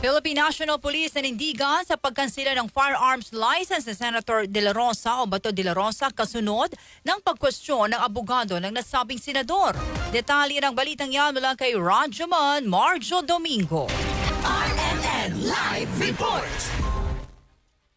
Philippine National Police nanindigan sa pagkansela ng firearms license ni Senator De La Rosa o Bato De La Rosa kasunod ng pagkwestiyon ng abogado ng nasabing senador. Detalye ng balitang yan mula kay Rajaman Marjo Domingo. RMN Live Report!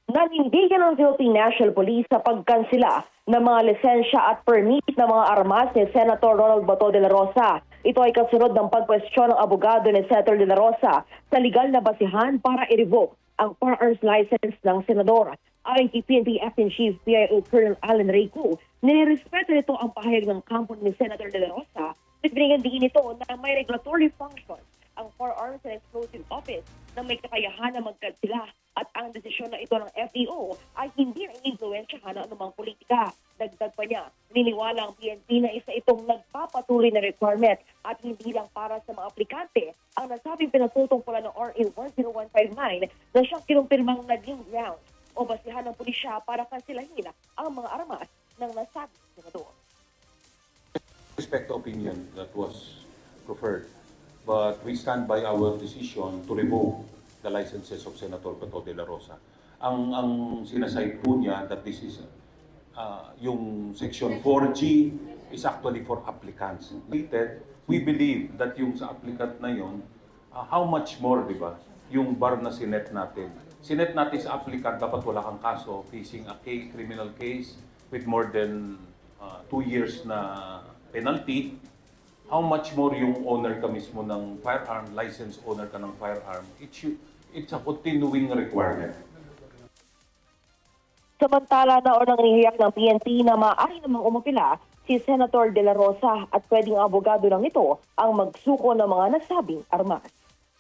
Nanindigan ng Philippine National Police sa pagkansela ng mga lisensya at permit ng mga armas ni Senator Ronald Bato de la Rosa. Ito ay kasunod ng pagkwestiyon ng abogado ni Senator de la Rosa sa legal na basihan para i-revoke ang firearms license ng senador. Ayon kay PNP Acting Chief PIO Colonel Alan Reyco, nirespeto nito ang pahayag ng kampo ni Senator de la Rosa at binigyan din ito na may regulatory function ang Firearms and Explosive Office na may kakayahan na magkansela at ang desisyon na ito ng FEO ay hindi na ininfluensyahan ng anumang politika. Dagdag pa niya, niniwala ang PNP na isa itong nagpapatuloy na requirement at hindi lang para sa mga aplikante ang nasabing pinatutungkulan ng RA 10159 na siyang kinumpirmang naging ground o basihan ng pulisya para kanselahin ang mga armas ng nasabing senador. Respect the opinion that was preferred, but we stand by our decision to revoke the licenses of Senator Bato de la Rosa. Ang sinasay po niya that this is yung Section 4G is actually for applicants. We believe that yung sa applicant na yun, how much more, di ba? Yung bar na sinet natin. Sinet natin sa applicant, dapat wala kang kaso, facing a criminal case with more than 2 years na penalty. How much more yung owner ka mismo ng firearm, license owner ka ng firearm, it's a continuing requirement. Samantala na unang nihiyak ng PNP na maaari namang umapila si Senator De La Rosa at pwedeng abogado lang ito ang magsuko ng mga nasabing armas.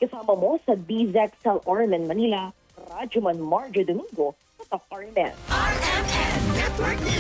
Kasama mo sa DZXL Ormen, Manila, Rajuman Marjo Domingo, sa Top RMN. RMN Network News.